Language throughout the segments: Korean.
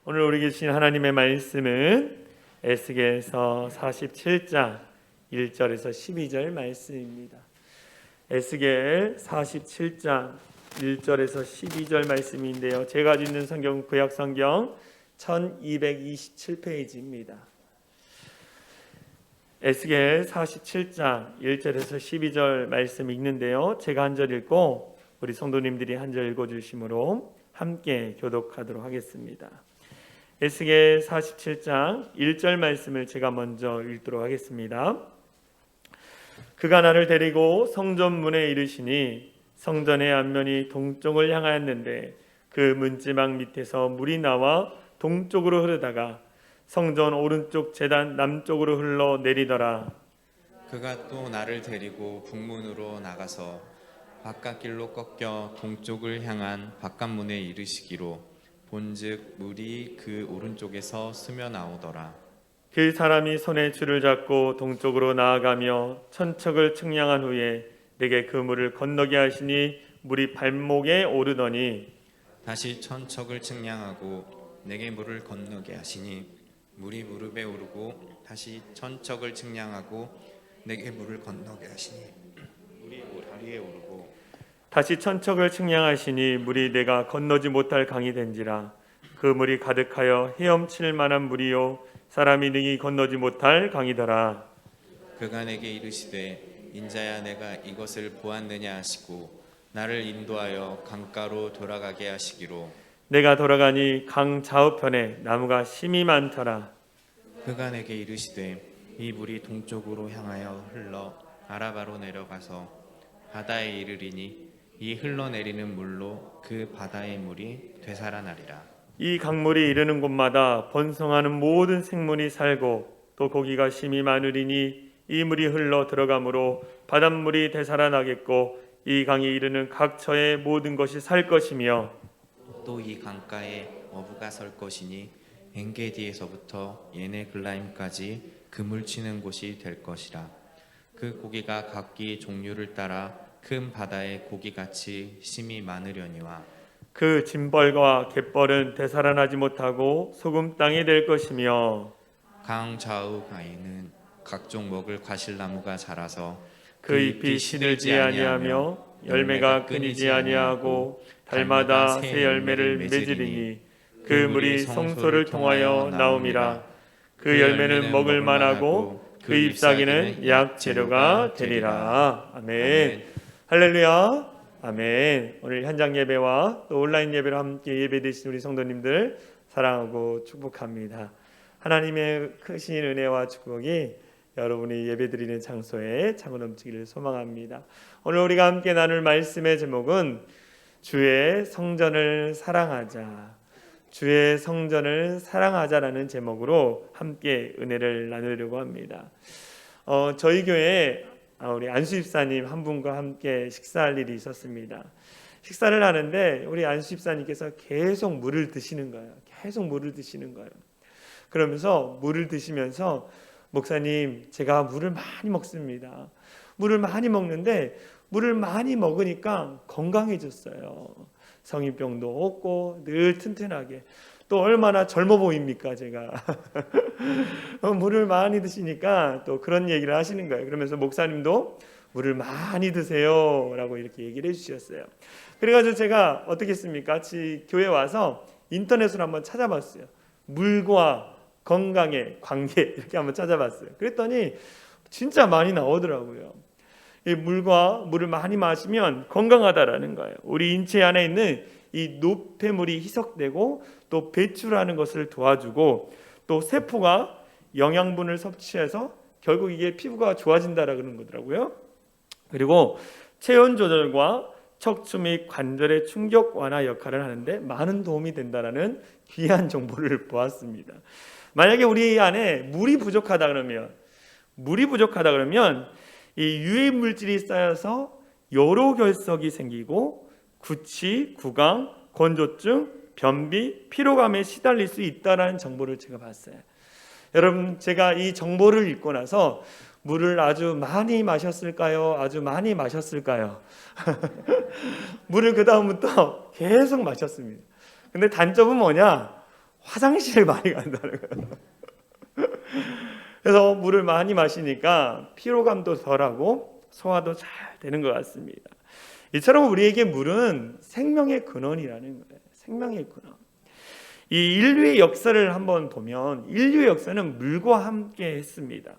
오늘 우리 주신 하나님의 말씀은 에스겔서 47장 1절에서 12절 말씀입니다. 에스겔 47장 1절에서 12절 말씀인데요. 제가 가지고 있는 성경 구약 성경 1227페이지입니다. 에스겔 47장 1절에서 12절 말씀 읽는데요. 제가 한 절 읽고 우리 성도님들이 한 절 읽어주심으로 함께 교독하도록 하겠습니다. 에스겔 47장 1절 말씀을 제가 먼저 읽도록 하겠습니다. 그가 나를 데리고 성전 문에 이르시니 성전의 앞면이 동쪽을 향하였는데 그 문지방 밑에서 물이 나와 동쪽으로 흐르다가 성전 오른쪽 제단 남쪽으로 흘러 내리더라. 그가 또 나를 데리고 북문으로 나가서 바깥길로 꺾여 동쪽을 향한 바깥문에 이르시기로 본즉 물이 그 오른쪽에서 스며 나오더라. 그 사람이 손에 줄을 잡고 동쪽으로 나아가며 천척을 측량한 후에 내게 그 물을 건너게 하시니 물이 발목에 오르더니 다시 천척을 측량하고 내게 물을 건너게 하시니 물이 무릎에 오르고 다시 천척을 측량하고 내게 물을 건너게 하시니 물이 다리에 오르고 다시 천척을 측량하시니 물이 내가 건너지 못할 강이 된지라. 그 물이 가득하여 헤엄칠 만한 물이요 사람이 능히 건너지 못할 강이더라. 그가 내게 이르시되 인자야 내가 이것을 보았느냐 하시고 나를 인도하여 강가로 돌아가게 하시기로 내가 돌아가니 강 좌우편에 나무가 심이 많더라. 그가 내게 이르시되 이 물이 동쪽으로 향하여 흘러 아라바로 내려가서 바다에 이르리니 이 흘러내리는 물로 그 바다의 물이 되살아나리라. 이 강물이 이르는 곳마다 번성하는 모든 생물이 살고 또 고기가 심이 많으리니 이 물이 흘러 들어가므로 바닷물이 되살아나겠고 이 강이 이르는 각 처의 모든 것이 살 것이며 또 이 강가에 어부가 설 것이니 엔게디에서부터 예네글라임까지 그물 치는 곳이 될 것이라. 그 고기가 각기 종류를 따라 큰 바다의 고기같이 심이 많으려니와 그 짐벌과 갯벌은 되살아나지 못하고 소금 땅이 될 것이며 강 좌우 가에는 각종 먹을 과실나무가 자라서 그 잎이 시들지 아니하며 열매가 끊이지 아니하고 달마다 새 열매를 맺으리니 그 물이 성소를 통하여 나옴이라. 그 열매는 먹을 만하고 그 잎사귀는 약 재료가 되리라. 아멘. 할렐루야. 아멘. 오늘 현장 예배와 또 온라인 예배로 함께 예배드리신 우리 성도님들 사랑하고 축복합니다. 하나님의 크신 은혜와 축복이 여러분이 예배드리는 장소에 차고 넘치기를 소망합니다. 오늘 우리가 함께 나눌 말씀의 제목은 주의 성전을 사랑하자. 주의 성전을 사랑하자라는 제목으로 함께 은혜를 나누려고 합니다. 저희 교회에 우리 안수 집사님 한 분과 함께 식사할 일이 있었습니다. 식사를 하는데 우리 안수 집사님께서 계속 물을 드시는 거예요. 계속 물을 드시는 거예요. 그러면서 물을 드시면서 목사님, 제가 물을 많이 먹습니다. 물을 많이 먹는데 물을 많이 먹으니까 건강해졌어요. 성인병도 없고 늘 튼튼하게. 또 얼마나 젊어 보입니까 제가. 물을 많이 드시니까 또 그런 얘기를 하시는 거예요. 그러면서 목사님도 물을 많이 드세요 라고 이렇게 얘기를 해주셨어요. 그래가지고 제가 어떻게 했습니까? 같이 교회 와서 인터넷으로 한번 찾아봤어요. 물과 건강의 관계 이렇게 한번 찾아봤어요. 그랬더니 진짜 많이 나오더라고요. 이 물을 많이 마시면 건강하다라는 거예요. 우리 인체 안에 있는 이 노폐물이 희석되고 또 배출하는 것을 도와주고 또 세포가 영양분을 섭취해서 결국 이게 피부가 좋아진다라 그러는 거더라고요. 그리고 체온 조절과 척추 및 관절의 충격 완화 역할을 하는데 많은 도움이 된다라는 귀한 정보를 보았습니다. 만약에 우리 안에 물이 부족하다 그러면 이 유해 물질이 쌓여서 여로 결석이 생기고 구취, 구강, 건조증, 변비, 피로감에 시달릴 수 있다라는 정보를 제가 봤어요. 여러분, 제가 이 정보를 읽고 나서 물을 아주 많이 마셨을까요? 아주 많이 마셨을까요? 물을 그 다음부터 계속 마셨습니다. 근데 단점은 뭐냐? 화장실을 많이 간다는 거예요. 그래서 물을 많이 마시니까 피로감도 덜하고 소화도 잘 되는 것 같습니다. 이처럼 우리에게 물은 생명의 근원이라는 거예요. 생명의 근원. 이 인류의 역사를 한번 보면 인류의 역사는 물과 함께 했습니다.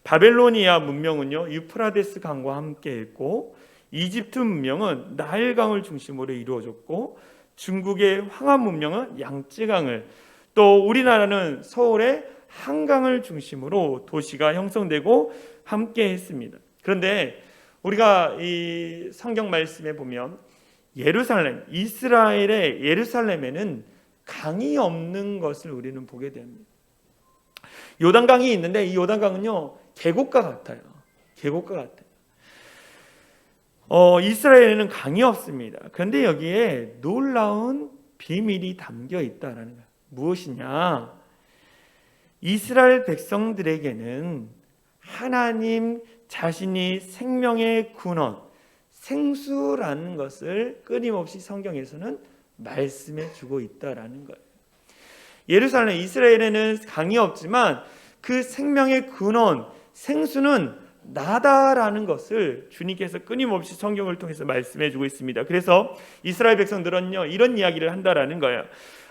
바벨로니아 문명은요 유프라데스 강과 함께 했고, 이집트 문명은 나일강을 중심으로 이루어졌고, 중국의 황한 문명은 양쯔강을, 또 우리나라는 서울의 한강을 중심으로 도시가 형성되고 함께 했습니다. 그런데 우리가 이 성경 말씀에 보면 예루살렘, 이스라엘의 예루살렘에는 강이 없는 것을 우리는 보게 됩니다. 요단강이 있는데 이 요단강은요 계곡과 같아요. 계곡과 같아요. 이스라엘에는 강이 없습니다. 그런데 여기에 놀라운 비밀이 담겨 있다라는 거예요. 무엇이냐? 이스라엘 백성들에게는 하나님 자신이 생명의 근원, 생수라는 것을 끊임없이 성경에서는 말씀해 주고 있다라는 거예요. 예루살렘, 이스라엘에는 강이 없지만 그 생명의 근원, 생수는 나다라는 것을 주님께서 끊임없이 성경을 통해서 말씀해 주고 있습니다. 그래서 이스라엘 백성들은요 이런 이야기를 한다라는 거예요.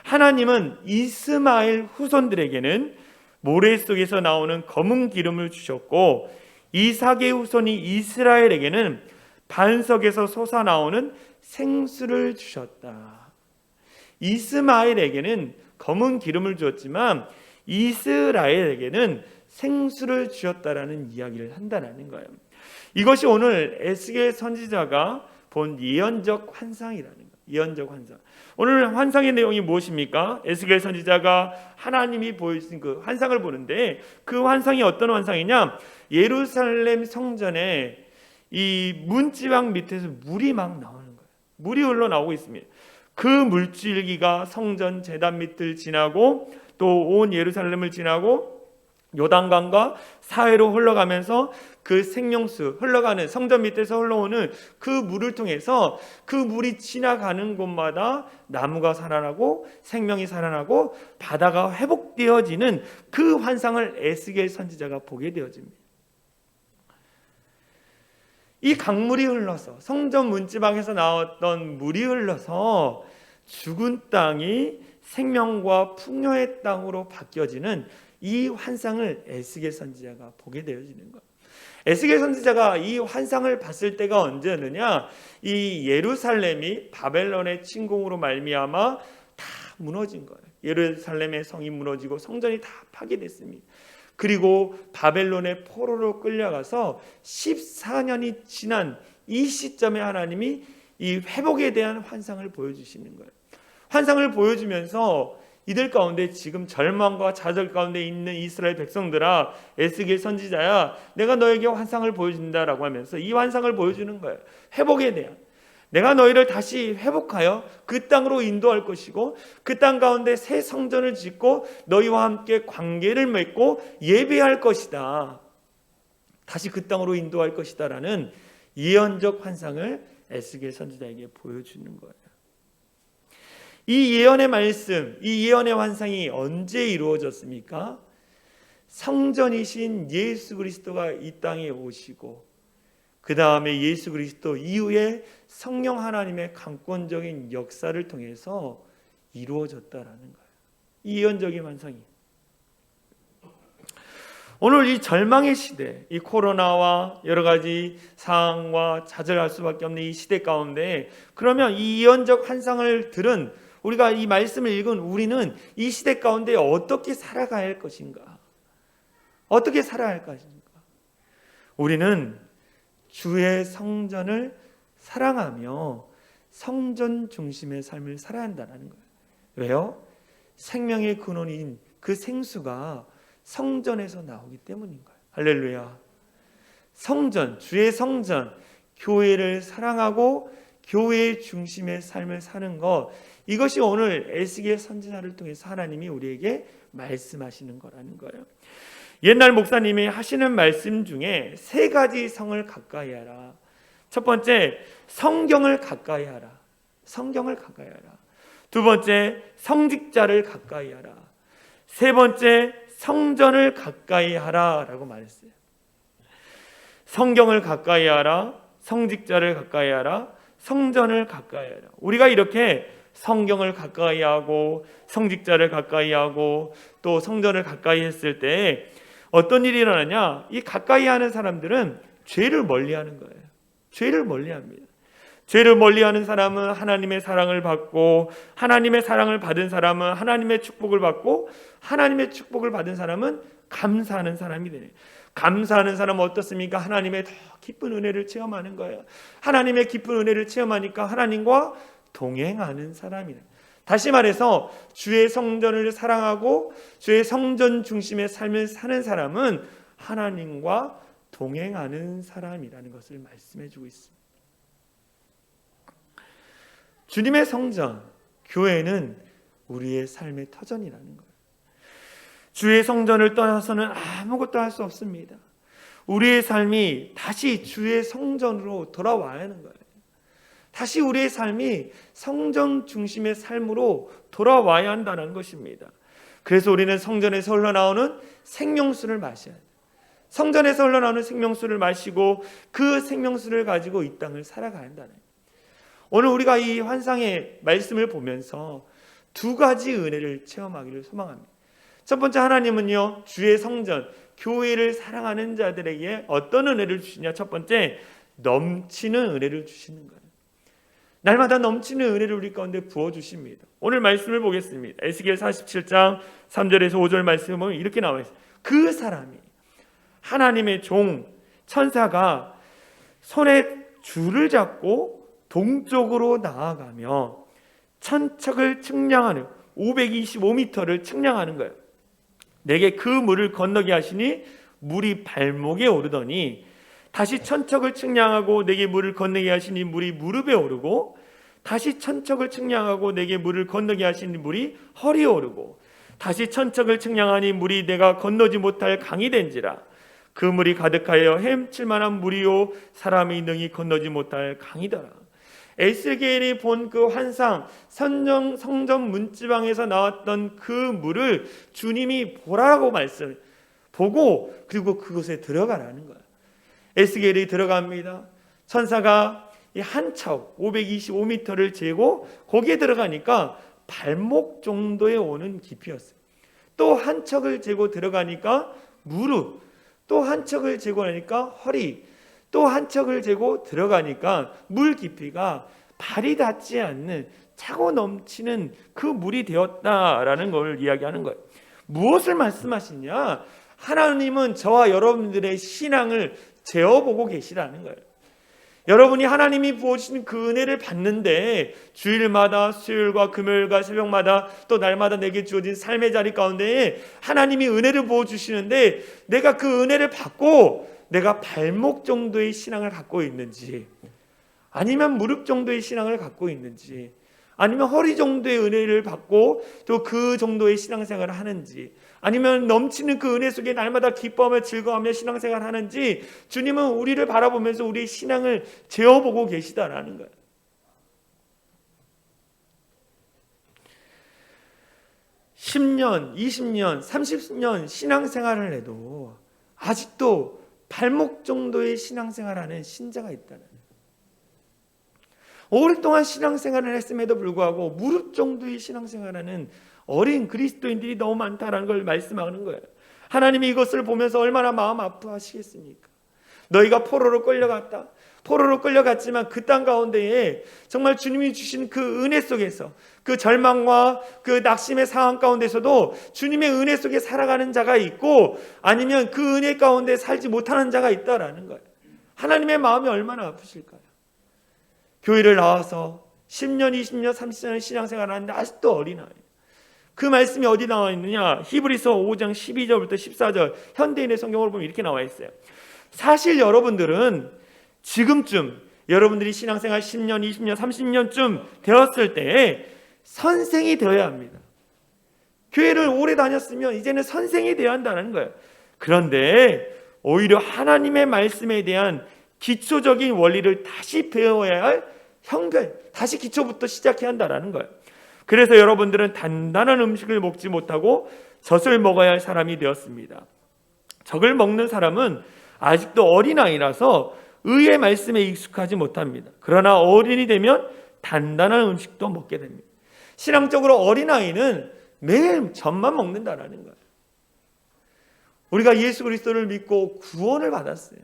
하나님은 이스마엘 후손들에게는 모래 속에서 나오는 검은 기름을 주셨고, 이삭의 후손이 이스라엘에게는 반석에서 솟아나오는 생수를 주셨다. 이스마엘에게는 검은 기름을 주었지만 이스라엘에게는 생수를 주셨다라는 이야기를 한다는 거예요. 이것이 오늘 에스겔 선지자가 본 예언적 환상이라는 거예요. 예언적 환상. 오늘 환상의 내용이 무엇입니까? 에스겔 선지자가 하나님이 보여주신 그 환상을 보는데, 그 환상이 어떤 환상이냐? 예루살렘 성전에 이 문지방 밑에서 물이 막 나오는 거예요. 물이 흘러나오고 있습니다. 그 물줄기가 성전 제단 밑을 지나고 또 온 예루살렘을 지나고 요단강과 사해로 흘러가면서 그 생명수 흘러가는 성전 밑에서 흘러오는 그 물을 통해서 그 물이 지나가는 곳마다 나무가 살아나고 생명이 살아나고 바다가 회복되어지는 그 환상을 에스겔 선지자가 보게 되어집니다. 이 강물이 흘러서 성전 문지방에서 나왔던 물이 흘러서 죽은 땅이 생명과 풍요의 땅으로 바뀌어지는 이 환상을 에스겔 선지자가 보게 되어지는 거예요. 에스겔 선지자가 이 환상을 봤을 때가 언제였느냐? 이 예루살렘이 바벨론의 침공으로 말미암아 다 무너진 거예요. 예루살렘의 성이 무너지고 성전이 다 파괴됐습니다. 그리고 바벨론의 포로로 끌려가서 14년이 지난 이 시점에 하나님이 이 회복에 대한 환상을 보여주시는 거예요. 환상을 보여주면서 이들 가운데 지금 절망과 좌절 가운데 있는 이스라엘 백성들아, 에스겔 선지자야, 내가 너에게 환상을 보여준다라고 하면서 이 환상을 보여주는 거예요. 회복에 대한. 내가 너희를 다시 회복하여 그 땅으로 인도할 것이고 그 땅 가운데 새 성전을 짓고 너희와 함께 관계를 맺고 예배할 것이다. 다시 그 땅으로 인도할 것이다 라는 예언적 환상을 에스겔 선지자에게 보여주는 거예요. 이 예언의 말씀, 이 예언의 환상이 언제 이루어졌습니까? 성전이신 예수 그리스도가 이 땅에 오시고 그 다음에 예수 그리스도 이후에 성령 하나님의 강권적인 역사를 통해서 이루어졌다라는 거예요. 이 예언적인 환상이. 오늘 이 절망의 시대, 이 코로나와 여러 가지 상황과 좌절할 수밖에 없는 이 시대 가운데, 그러면 이 예언적 환상을 들은 우리가, 이 말씀을 읽은 우리는 이 시대 가운데 어떻게 살아가야 할 것인가? 어떻게 살아야 할 것인가? 우리는 주의 성전을 사랑하며 성전 중심의 삶을 살아야 한다는 거예요. 왜요? 생명의 근원인 그 생수가 성전에서 나오기 때문인 거예요. 할렐루야. 성전, 주의 성전, 교회를 사랑하고 교회의 중심의 삶을 사는 것, 이것이 오늘 에스겔 선지자를 통해서 하나님이 우리에게 말씀하시는 거라는 거예요. 옛날 목사님이 하시는 말씀 중에 3가지 성을 가까이 하라. 첫 번째, 성경을 가까이 하라. 성경을 가까이 하라. 두 번째, 성직자를 가까이 하라. 세 번째, 성전을 가까이 하라라고 말했어요. 성경을 가까이 하라, 성직자를 가까이 하라, 성전을 가까이 하라. 우리가 이렇게 성경을 가까이 하고 성직자를 가까이 하고 또 성전을 가까이 했을 때 어떤 일이 일어나냐? 이 가까이 하는 사람들은 죄를 멀리하는 거예요. 죄를 멀리합니다. 죄를 멀리하는 사람은 하나님의 사랑을 받고, 하나님의 사랑을 받은 사람은 하나님의 축복을 받고, 하나님의 축복을 받은 사람은 감사하는 사람이 되네. 감사하는 사람은 어떻습니까? 하나님의 더 깊은 은혜를 체험하는 거예요. 하나님의 깊은 은혜를 체험하니까 하나님과 동행하는 사람이다. 다시 말해서 주의 성전을 사랑하고 주의 성전 중심의 삶을 사는 사람은 하나님과 동행하는 사람이라는 것을 말씀해 주고 있습니다. 주님의 성전, 교회는 우리의 삶의 터전이라는 거예요. 주의 성전을 떠나서는 아무것도 할 수 없습니다. 우리의 삶이 다시 주의 성전으로 돌아와야 하는 거예요. 다시 우리의 삶이 성전 중심의 삶으로 돌아와야 한다는 것입니다. 그래서 우리는 성전에서 흘러나오는 생명수를 마셔야 돼요. 성전에서 흘러나오는 생명수를 마시고 그 생명수를 가지고 이 땅을 살아가야 한다는 거예요. 오늘 우리가 이 환상의 말씀을 보면서 두 가지 은혜를 체험하기를 소망합니다. 첫 번째, 하나님은요 주의 성전, 교회를 사랑하는 자들에게 어떤 은혜를 주시냐? 첫 번째, 넘치는 은혜를 주시는 거예요. 날마다 넘치는 은혜를 우리 가운데 부어주십니다. 오늘 말씀을 보겠습니다. 에스겔 47장 3절에서 5절 말씀을 보면 이렇게 나와 있어요. 그 사람이 하나님의 종 천사가 손에 줄을 잡고 동쪽으로 나아가며 천척을 측량하는 525m를 측량하는 거예요. 내게 그 물을 건너게 하시니 물이 발목에 오르더니 다시 천척을 측량하고 내게 물을 건너게 하시니 물이 무릎에 오르고 다시 천척을 측량하고 내게 물을 건너게 하시니 물이 허리에 오르고 다시 천척을 측량하니 물이 내가 건너지 못할 강이 된지라. 그 물이 가득하여 헤엄칠 만한 물이요 사람이 능히 건너지 못할 강이더라. 에스겔이 본 그 환상, 성전 문지방에서 나왔던 그 물을 주님이 보라고 보고 그리고 그곳에 들어가라는 거예요. 에스겔이 들어갑니다. 천사가 이 한 척 525m를 재고 거기에 들어가니까 발목 정도에 오는 깊이였어요. 또 한 척을 재고 들어가니까 무릎, 또 한 척을 재고 나니까 허리, 또 한 척을 재고 들어가니까 물 깊이가 발이 닿지 않는 차고 넘치는 그 물이 되었다라는 걸 이야기하는 거예요. 무엇을 말씀하시냐? 하나님은 저와 여러분들의 신앙을 재어보고 계시다는 거예요. 여러분이 하나님이 부어주시는 그 은혜를 받는데 주일마다 수요일과 금요일과 새벽마다 또 날마다 내게 주어진 삶의 자리 가운데에 하나님이 은혜를 부어주시는데 내가 그 은혜를 받고 내가 발목 정도의 신앙을 갖고 있는지, 아니면 무릎 정도의 신앙을 갖고 있는지, 아니면 허리 정도의 은혜를 받고 또 그 정도의 신앙생활을 하는지, 아니면 넘치는 그 은혜 속에 날마다 기뻐하며 즐거워하며 신앙생활을 하는지, 주님은 우리를 바라보면서 우리의 신앙을 재어보고 계시다라는 거예요. (10년) (20년) (30년) 신앙생활을 해도 아직도 발목 정도의 신앙생활하는 신자가 있다는 거예요. 오랫동안 신앙생활을 했음에도 불구하고 무릎 정도의 신앙생활하는 어린 그리스도인들이 너무 많다라는 걸 말씀하는 거예요. 하나님이 이것을 보면서 얼마나 마음 아파하시겠습니까? 너희가 포로로 끌려갔다. 포로로 끌려갔지만 그 땅 가운데에 정말 주님이 주신 그 은혜 속에서, 그 절망과 그 낙심의 상황 가운데서도 주님의 은혜 속에 살아가는 자가 있고, 아니면 그 은혜 가운데 살지 못하는 자가 있다라는 거예요. 하나님의 마음이 얼마나 아프실까요? 교회를 나와서 10년, 20년, 30년 신앙생활을 하는데 아직도 어린아이. 그 말씀이 어디 나와 있느냐? 히브리서 5장 12절부터 14절 현대인의 성경을 보면 이렇게 나와 있어요. 사실 여러분들은 지금쯤 여러분들이 신앙생활 10년, 20년, 30년쯤 되었을 때에 선생이 되어야 합니다. 교회를 오래 다녔으면 이제는 선생이 되어야 한다는 거예요. 그런데 오히려 하나님의 말씀에 대한 기초적인 원리를 다시 배워야 할 형편, 다시 기초부터 시작해야 한다는 거예요. 그래서 여러분들은 단단한 음식을 먹지 못하고 젖을 먹어야 할 사람이 되었습니다. 젖을 먹는 사람은 아직도 어린아이라서 의의 말씀에 익숙하지 못합니다. 그러나 어른이 되면 단단한 음식도 먹게 됩니다. 신앙적으로 어린아이는 매일 젖만 먹는다라는 거예요. 우리가 예수 그리스도를 믿고 구원을 받았어요.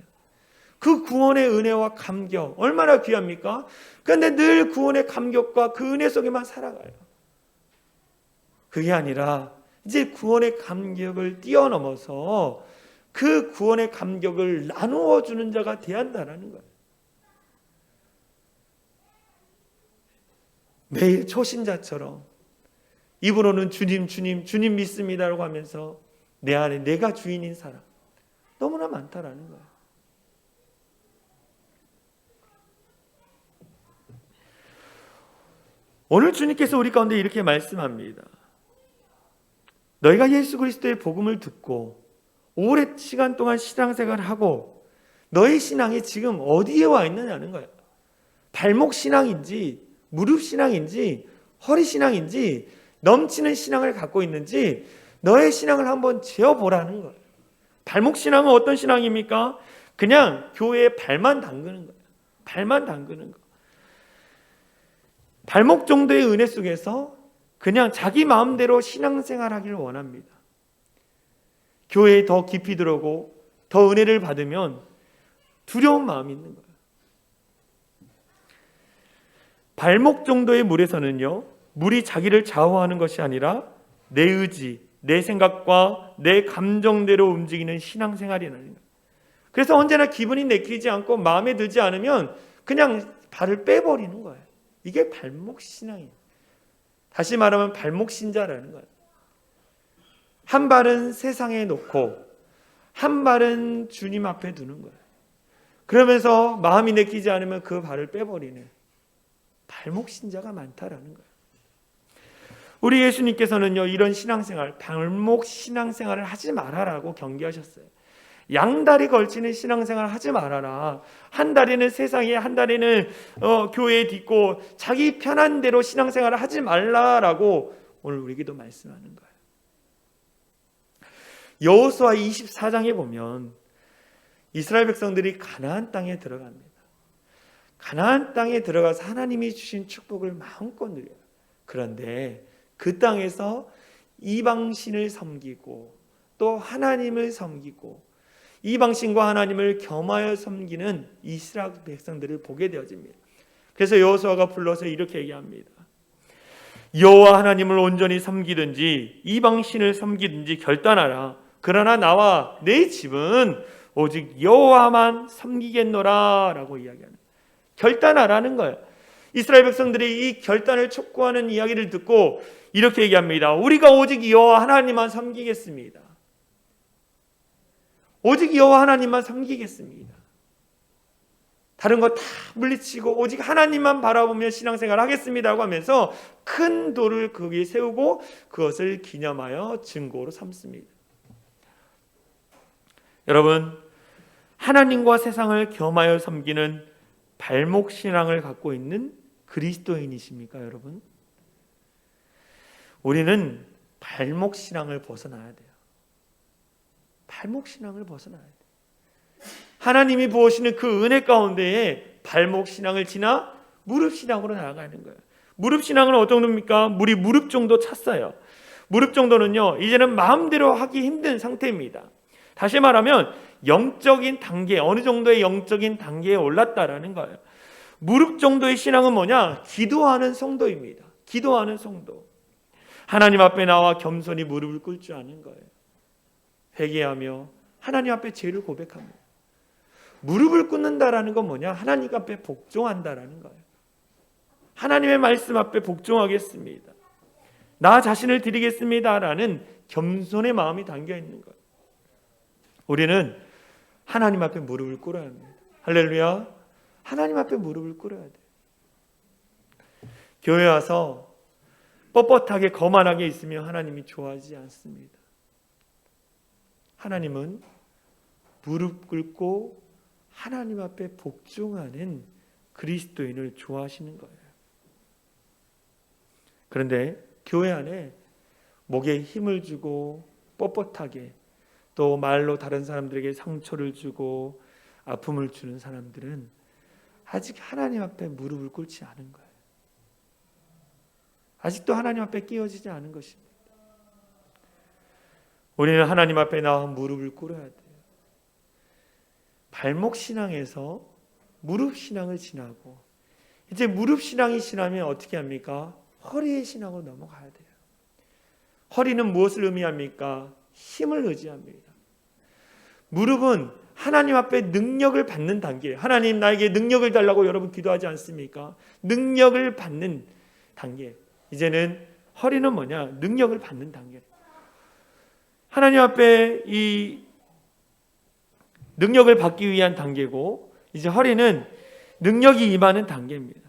그 구원의 은혜와 감격 얼마나 귀합니까? 그런데 늘 구원의 감격과 그 은혜 속에만 살아가요. 그게 아니라 이제 구원의 감격을 뛰어넘어서 그 구원의 감격을 나누어 주는 자가 돼야 한다는 거예요. 매일 초신자처럼 입으로는 주님 주님 주님 믿습니다라고 하면서 내 안에 내가 주인인 사람 너무나 많다라는 거예요. 오늘 주님께서 우리 가운데 이렇게 말씀합니다. 너희가 예수 그리스도의 복음을 듣고 오랜 시간 동안 신앙생활을 하고 너희 신앙이 지금 어디에 와 있느냐는 거예요. 발목 신앙인지 무릎 신앙인지 허리 신앙인지 넘치는 신앙을 갖고 있는지 너의 신앙을 한번 재어보라는 거예요. 발목 신앙은 어떤 신앙입니까? 그냥 교회에 발만 담그는 거예요. 발만 담그는 거. 발목 정도의 은혜 속에서 그냥 자기 마음대로 신앙생활하기를 원합니다. 교회에 더 깊이 들어오고 더 은혜를 받으면 두려운 마음이 있는 거예요. 발목 정도의 물에서는요, 물이 자기를 좌우하는 것이 아니라 내 의지, 내 생각과 내 감정대로 움직이는 신앙생활이라는 거예요. 그래서 언제나 기분이 내키지 않고 마음에 들지 않으면 그냥 발을 빼버리는 거예요. 이게 발목 신앙이에요. 다시 말하면 발목 신자라는 거예요. 한 발은 세상에 놓고 한 발은 주님 앞에 두는 거예요. 그러면서 마음이 내키지 않으면 그 발을 빼버리는 발목 신자가 많다라는 거예요. 우리 예수님께서는요, 이런 신앙생활, 발목 신앙생활을 하지 말아라고 경계하셨어요. 양다리 걸치는 신앙생활 하지 말아라. 한 다리는 세상에, 한 다리는 교회에 딛고 자기 편한 대로 신앙생활을 하지 말라라고 오늘 우리에게도 말씀하는 거예요. 여호수아 24장에 보면 이스라엘 백성들이 가나안 땅에 들어갑니다. 가나안 땅에 들어가서 하나님이 주신 축복을 마음껏 누려요. 그런데 그 땅에서 이방신을 섬기고 또 하나님을 섬기고 이방신과 하나님을 겸하여 섬기는 이스라엘 백성들을 보게 되어집니다. 그래서 여호수아가 불러서 이렇게 얘기합니다. 여호와 하나님을 온전히 섬기든지 이방신을 섬기든지 결단하라. 그러나 나와 내 집은 오직 여호와만 섬기겠노라 라고 이야기하는, 결단하라는 거예요. 이스라엘 백성들이 이 결단을 촉구하는 이야기를 듣고 이렇게 얘기합니다. 우리가 오직 여호와 하나님만 섬기겠습니다. 오직 여호와 하나님만 섬기겠습니다. 다른 거 다 물리치고 오직 하나님만 바라보며 신앙생활 하겠습니다라고 하면서 큰 돌을 거기에 세우고 그것을 기념하여 증거로 삼습니다. 여러분, 하나님과 세상을 겸하여 섬기는 발목 신앙을 갖고 있는 그리스도인이십니까, 여러분? 우리는 발목 신앙을 벗어나야 돼요. 발목 신앙을 벗어나야 돼요. 하나님이 부으시는 그 은혜 가운데에 발목 신앙을 지나 무릎 신앙으로 나아가는 거예요. 무릎 신앙은 어떤 정도입니까? 물이 무릎 정도 찼어요. 무릎 정도는요, 이제는 마음대로 하기 힘든 상태입니다. 다시 말하면 영적인 단계, 어느 정도의 영적인 단계에 올랐다라는 거예요. 무릎 정도의 신앙은 뭐냐? 기도하는 성도입니다. 기도하는 성도. 하나님 앞에 나와 겸손히 무릎을 꿇을 줄 아는 거예요. 회개하며 하나님 앞에 죄를 고백합니다. 무릎을 꿇는다라는 건 뭐냐? 하나님 앞에 복종한다라는 거예요. 하나님의 말씀 앞에 복종하겠습니다. 나 자신을 드리겠습니다라는 겸손의 마음이 담겨 있는 거예요. 우리는 하나님 앞에 무릎을 꿇어야 합니다. 할렐루야. 하나님 앞에 무릎을 꿇어야 돼요. 교회 와서 뻣뻣하게 거만하게 있으면 하나님이 좋아하지 않습니다. 하나님은 무릎 꿇고 하나님 앞에 복종하는 그리스도인을 좋아하시는 거예요. 그런데 교회 안에 목에 힘을 주고 뻣뻣하게 또 말로 다른 사람들에게 상처를 주고 아픔을 주는 사람들은 아직 하나님 앞에 무릎을 꿇지 않은 거예요. 아직도 하나님 앞에 끼어지지 않은 것입니다. 우리는 하나님 앞에 나와 무릎을 꿇어야 돼요. 발목 신앙에서 무릎 신앙을 지나고 이제 무릎 신앙이 지나면 어떻게 합니까? 허리의 신앙으로 넘어가야 돼요. 허리는 무엇을 의미합니까? 힘을 의지합니다. 무릎은 하나님 앞에 능력을 받는 단계. 하나님 나에게 능력을 달라고 여러분 기도하지 않습니까? 능력을 받는 단계. 이제는 허리는 뭐냐? 능력을 받는 단계. 하나님 앞에 이 능력을 받기 위한 단계고 이제 허리는 능력이 임하는 단계입니다.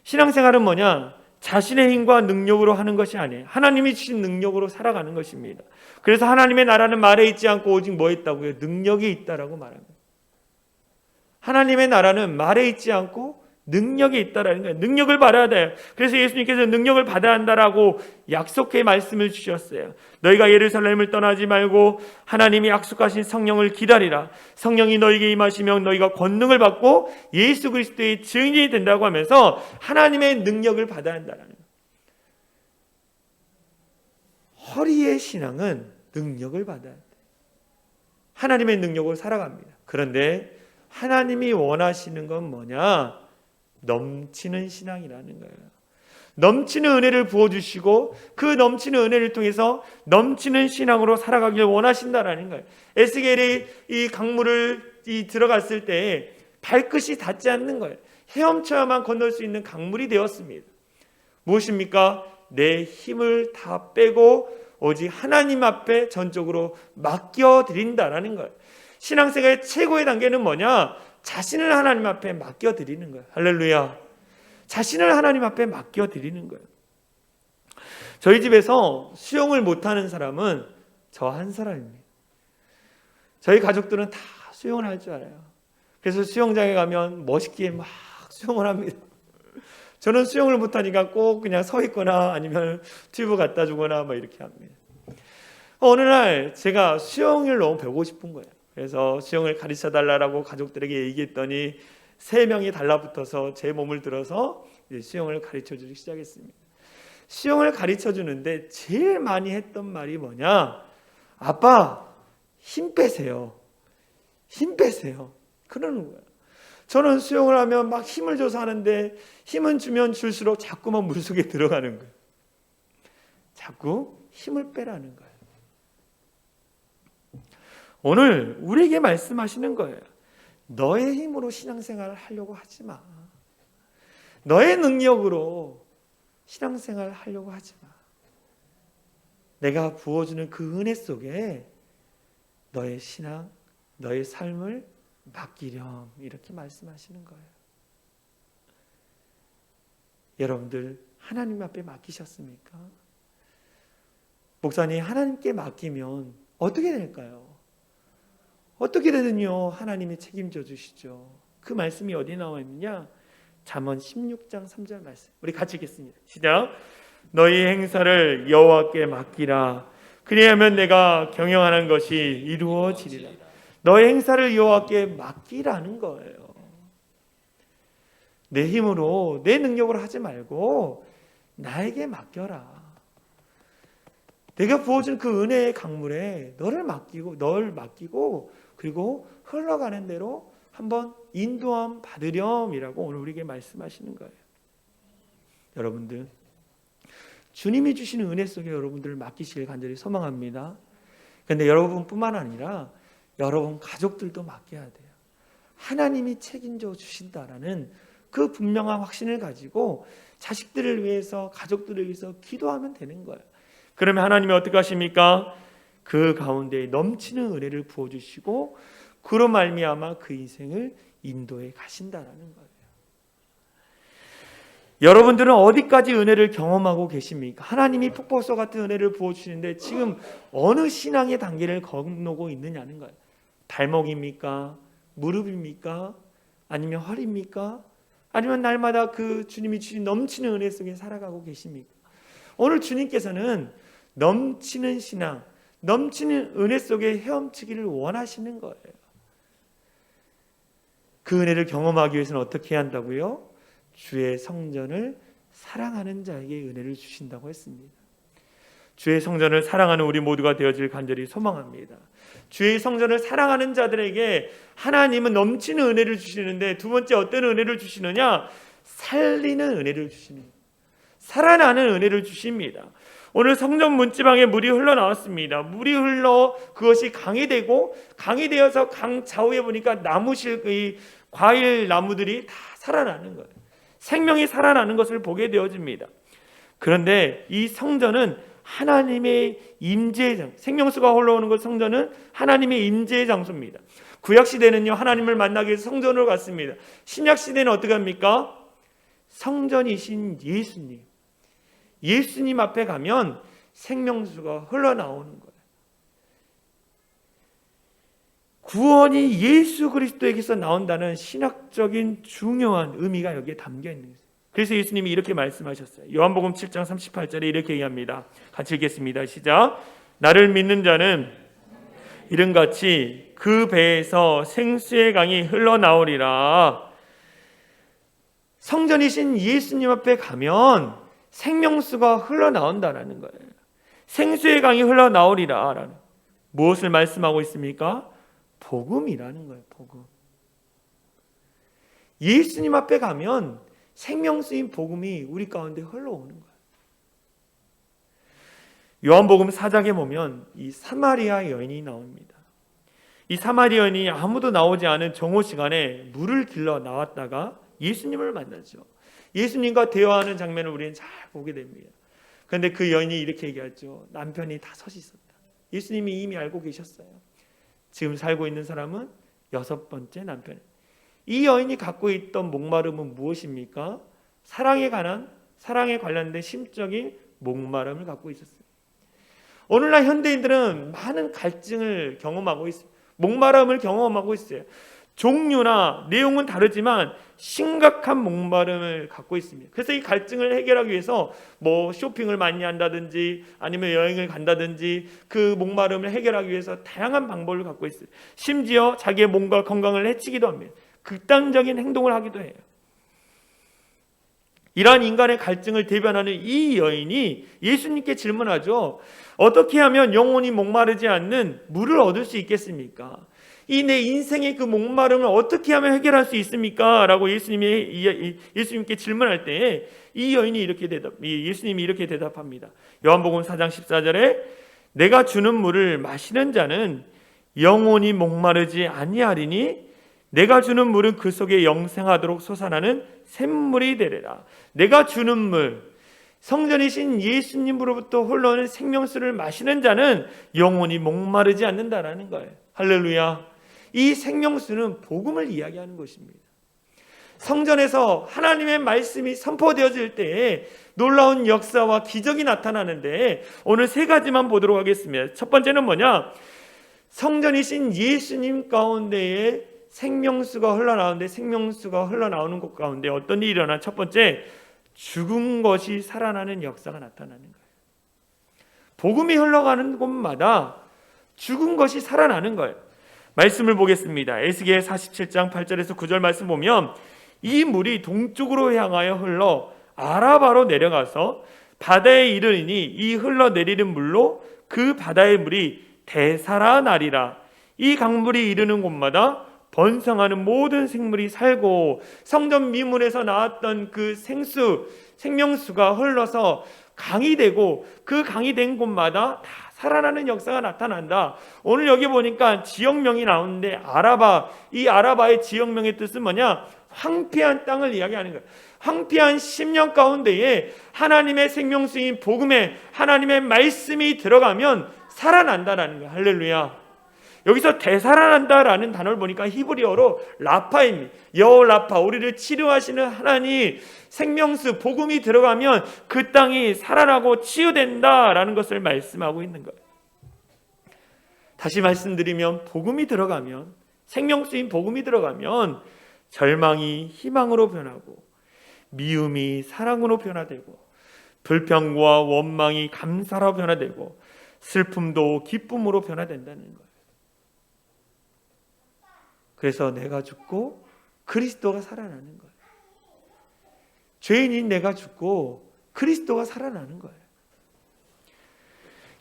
신앙생활은 뭐냐? 자신의 힘과 능력으로 하는 것이 아니에요. 하나님이 주신 능력으로 살아가는 것입니다. 그래서 하나님의 나라는 말에 있지 않고 오직 뭐에 있다고요? 능력이 있다라고 말합니다. 하나님의 나라는 말에 있지 않고 능력이 있다라는 거예요. 능력을 받아야 돼요. 그래서 예수님께서 능력을 받아야 한다라고 약속의 말씀을 주셨어요. 너희가 예루살렘을 떠나지 말고 하나님이 약속하신 성령을 기다리라. 성령이 너희에게 임하시면 너희가 권능을 받고 예수 그리스도의 증인이 된다고 하면서 하나님의 능력을 받아야 한다는 거예요. 허리의 신앙은 능력을 받아야 돼요. 하나님의 능력으로 살아갑니다. 그런데 하나님이 원하시는 건 뭐냐? 넘치는 신앙이라는 거예요. 넘치는 은혜를 부어주시고 그 넘치는 은혜를 통해서 넘치는 신앙으로 살아가길 원하신다라는 거예요. 에스겔이 이 강물을 들어갔을 때 발끝이 닿지 않는 거예요. 헤엄쳐야만 건널 수 있는 강물이 되었습니다. 무엇입니까? 내 힘을 다 빼고 오직 하나님 앞에 전적으로 맡겨드린다라는 거예요. 신앙생활의 최고의 단계는 뭐냐? 자신을 하나님 앞에 맡겨드리는 거예요. 할렐루야. 자신을 하나님 앞에 맡겨드리는 거예요. 저희 집에서 수영을 못하는 사람은 저 한 사람입니다. 저희 가족들은 다 수영을 할 줄 알아요. 그래서 수영장에 가면 멋있게 막 수영을 합니다. 저는 수영을 못하니까 꼭 그냥 서 있거나 아니면 튜브 갖다 주거나 막 이렇게 합니다. 어느 날 제가 수영을 너무 배우고 싶은 거예요. 그래서 수영을 가르쳐 달라고 가족들에게 얘기했더니 3명이 달라붙어서 제 몸을 들어서 수영을 가르쳐 주기 시작했습니다. 수영을 가르쳐 주는데 제일 많이 했던 말이 뭐냐? 아빠, 힘 빼세요. 힘 빼세요. 그러는 거예요. 저는 수영을 하면 막 힘을 줘서 하는데 힘은 주면 줄수록 자꾸만 물속에 들어가는 거예요. 자꾸 힘을 빼라는 거예요. 오늘 우리에게 말씀하시는 거예요. 너의 힘으로 신앙생활을 하려고 하지 마. 너의 능력으로 신앙생활을 하려고 하지 마. 내가 부어주는 그 은혜 속에 너의 신앙, 너의 삶을 맡기렴. 이렇게 말씀하시는 거예요. 여러분들 하나님 앞에 맡기셨습니까? 목사님, 하나님께 맡기면 어떻게 될까요? 어떻게 되든요 하나님이 책임져 주시죠. 그 말씀이 어디 나와 있느냐? 잠언 16장 3절 말씀. 우리 같이 읽겠습니다. 시작. 너희 행사를 여호와께 맡기라. 그리하면 내가 경영하는 것이 이루어지리라. 너의 행사를 여호와께 맡기라는 거예요. 내 힘으로 내 능력으로 하지 말고 나에게 맡겨라. 내가 부어준 그 은혜의 강물에 너를 맡기고 그리고 흘러가는 대로 한번 인도함 받으렴이라고 오늘 우리에게 말씀하시는 거예요. 여러분들 주님이 주시는 은혜 속에 여러분들을 맡기시길 간절히 소망합니다. 그런데 여러분뿐만 아니라 여러분 가족들도 맡겨야 돼요. 하나님이 책임져 주신다라는 그 분명한 확신을 가지고 자식들을 위해서 가족들을 위해서 기도하면 되는 거예요. 그러면 하나님이 어떻게 하십니까? 그 가운데 넘치는 은혜를 부어주시고 그로 말미암아 그 인생을 인도해 가신다라는 거예요. 여러분들은 어디까지 은혜를 경험하고 계십니까? 하나님이 폭포수 같은 은혜를 부어주시는데 지금 어느 신앙의 단계를 건너고 있느냐는 거예요. 발목입니까? 무릎입니까? 아니면 허리입니까? 아니면 날마다 그 주님이 주신 넘치는 은혜 속에 살아가고 계십니까? 오늘 주님께서는 넘치는 신앙, 넘치는 은혜 속에 헤엄치기를 원하시는 거예요. 그 은혜를 경험하기 위해서는 어떻게 해야 한다고요? 주의 성전을 사랑하는 자에게 은혜를 주신다고 했습니다. 주의 성전을 사랑하는 우리 모두가 되어질 간절히 소망합니다. 주의 성전을 사랑하는 자들에게 하나님은 넘치는 은혜를 주시는데, 두 번째 어떤 은혜를 주시느냐? 살리는 은혜를 주시는, 살아나는 은혜를 주십니다. 오늘 성전 문지방에 물이 흘러나왔습니다. 물이 흘러 그것이 강이 되고, 강이 되어서 강 좌우에 보니까 나무실, 과일 나무들이 다 살아나는 거예요. 생명이 살아나는 것을 보게 되어집니다. 그런데 이 성전은 하나님의 임재의 장, 생명수가 흘러오는 것, 성전은 하나님의 임재의 장소입니다. 구약시대는요, 하나님을 만나기 위해서 성전으로 갔습니다. 신약시대는 어떻게 합니까? 성전이신 예수님, 예수님 앞에 가면 생명수가 흘러나오는 거예요. 구원이 예수 그리스도에게서 나온다는 신학적인 중요한 의미가 여기에 담겨 있는 거예요. 그래서 예수님이 이렇게 말씀하셨어요. 요한복음 7장 38절에 이렇게 얘기합니다. 같이 읽겠습니다. 시작. 나를 믿는 자는 이름같이 그 배에서 생수의 강이 흘러나오리라. 성전이신 예수님 앞에 가면 생명수가 흘러나온다는 거예요. 생수의 강이 흘러나오리라. 무엇을 말씀하고 있습니까? 복음이라는 거예요. 복음. 예수님 앞에 가면 생명수인 복음이 우리 가운데 흘러오는 거예요. 요한복음 4장에 보면 이 사마리아 여인이 나옵니다. 이 사마리아 여인이 아무도 나오지 않은 정오 시간에 물을 길러 나왔다가 예수님을 만나죠. 예수님과 대화하는 장면을 우리는 잘 보게 됩니다. 그런데 그 여인이 이렇게 얘기하죠. 남편이 다 섰 있었다. 예수님이 이미 알고 계셨어요. 지금 살고 있는 사람은 6번째 남편. 이 여인이 갖고 있던 목마름은 무엇입니까? 사랑에 관련된 심적인 목마름을 갖고 있었어요. 오늘날 현대인들은 많은 갈증을 경험하고 있어요. 목마름을 경험하고 있어요. 종류나 내용은 다르지만 심각한 목마름을 갖고 있습니다. 그래서 이 갈증을 해결하기 위해서 쇼핑을 많이 한다든지 아니면 여행을 간다든지 그 목마름을 해결하기 위해서 다양한 방법을 갖고 있어요. 심지어 자기의 몸과 건강을 해치기도 합니다. 극단적인 행동을 하기도 해요. 이러한 인간의 갈증을 대변하는 이 여인이 예수님께 질문하죠. 어떻게 하면 영혼이 목마르지 않는 물을 얻을 수 있겠습니까? 이 내 인생의 그 목마름을 어떻게 하면 해결할 수 있습니까? 라고 예수님께 질문할 때 이 여인이 예수님이 이렇게 대답합니다. 요한복음 4장 14절에 내가 주는 물을 마시는 자는 영혼이 목마르지 아니하리니 내가 주는 물은 그 속에 영생하도록 솟아나는 샘물이 되리라. 내가 주는 물, 성전이신 예수님으로부터 흘러오는 생명수를 마시는 자는 영혼이 목마르지 않는다라는 거예요. 할렐루야. 이 생명수는 복음을 이야기하는 것입니다. 성전에서 하나님의 말씀이 선포되어질 때에 놀라운 역사와 기적이 나타나는데 오늘 3가지만 보도록 하겠습니다. 첫 번째는 뭐냐? 성전이신 예수님 가운데에 생명수가 흘러나오는데 생명수가 흘러나오는 곳 가운데 어떤 일이 일어나? 첫 번째, 죽은 것이 살아나는 역사가 나타나는 거예요. 복음이 흘러가는 곳마다 죽은 것이 살아나는 거예요. 말씀을 보겠습니다. 에스겔 47장 8절에서 9절 말씀 보면 이 물이 동쪽으로 향하여 흘러 아라바로 내려가서 바다에 이르리니 이 흘러내리는 물로 그 바다의 물이 되살아나리라. 이 강물이 이르는 곳마다 번성하는 모든 생물이 살고 성전 미문에서 나왔던 그 생명수가 흘러서 강이 되고 그 강이 된 곳마다 다 살아나는 역사가 나타난다. 오늘 여기 보니까 지역명이 나오는데 아라바, 이 아라바의 지역명의 뜻은 뭐냐? 황폐한 땅을 이야기하는 거예요. 황폐한 10년 가운데에 하나님의 생명수인 복음에 하나님의 말씀이 들어가면 살아난다라는 거예요. 할렐루야. 여기서 되살아난다라는 단어를 보니까 히브리어로 라파입니다. 여호라파, 우리를 치료하시는 하나님, 생명수, 복음이 들어가면 그 땅이 살아나고 치유된다라는 것을 말씀하고 있는 거예요. 다시 말씀드리면 복음이 들어가면, 생명수인 복음이 들어가면 절망이 희망으로 변하고 미움이 사랑으로 변화되고 불평과 원망이 감사로 변화되고 슬픔도 기쁨으로 변화된다는 거예요. 그래서 내가 죽고 그리스도가 살아나는 거예요. 죄인인 내가 죽고 그리스도가 살아나는 거예요.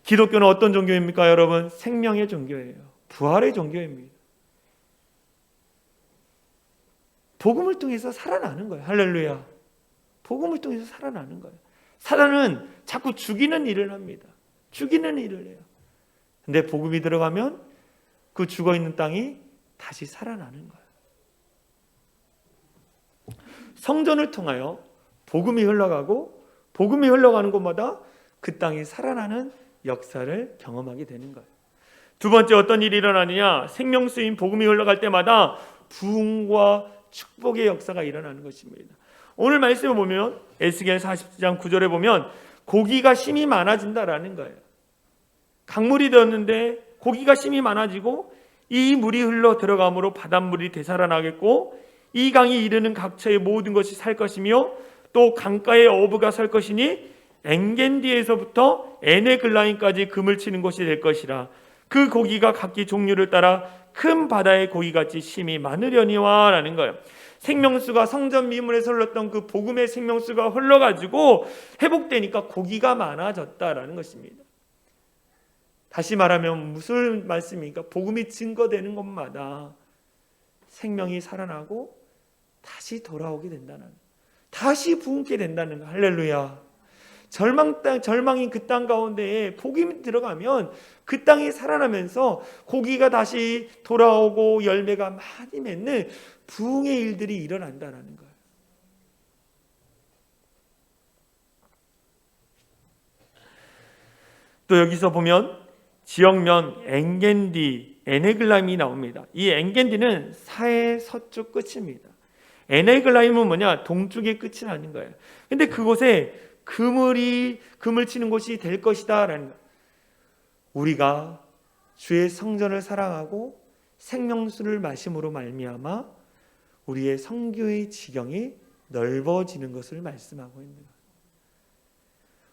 기독교는 어떤 종교입니까, 여러분? 생명의 종교예요. 부활의 종교입니다. 복음을 통해서 살아나는 거예요. 할렐루야. 복음을 통해서 살아나는 거예요. 사단은 자꾸 죽이는 일을 합니다. 죽이는 일을 해요. 근데 복음이 들어가면 그 죽어있는 땅이 다시 살아나는 거예요. 성전을 통하여 복음이 흘러가고 복음이 흘러가는 곳마다 그 땅이 살아나는 역사를 경험하게 되는 거예요. 두 번째, 어떤 일이 일어나느냐? 생명수인 복음이 흘러갈 때마다 부흥과 축복의 역사가 일어나는 것입니다. 오늘 말씀을 보면 에스겔 47장 9절에 보면 고기가 심이 많아진다라는 거예요. 강물이 되었는데 고기가 심이 많아지고 이 물이 흘러 들어감으로 바닷물이 되살아나겠고 이 강이 이르는 각처의 모든 것이 살 것이며 또 강가에 어부가 설 것이니 엔겐디에서부터 에네글라임까지 금을 치는 곳이 될 것이라. 그 고기가 각기 종류를 따라 큰 바다의 고기같이 심이 많으려니와 라는 거예요. 생명수가 성전 미문에서 흘렀던 그 복음의 생명수가 흘러가지고 회복되니까 고기가 많아졌다라는 것입니다. 다시 말하면 무슨 말씀입니까? 복음이 증거되는 곳마다 생명이 살아나고 다시 돌아오게 된다는, 다시 부흥게 된다는 거. 할렐루야. 절망인 그 땅 가운데에 복음이 들어가면 그 땅이 살아나면서 고기가 다시 돌아오고 열매가 많이 맺는 부흥의 일들이 일어난다는 거예요. 또 여기서 보면 지역명 엔겐디, 에네글라임이 나옵니다. 이 엔겐디는 사해 서쪽 끝입니다. 에네글라임은 뭐냐? 동쪽의 끝이 아닌 거예요. 근데 그곳에 금을 치는 곳이 될 것이다 라는 거예요. 우리가 주의 성전을 사랑하고 생명수를 마심으로 말미암아 우리의 선교의 지경이 넓어지는 것을 말씀하고 있는 거예요.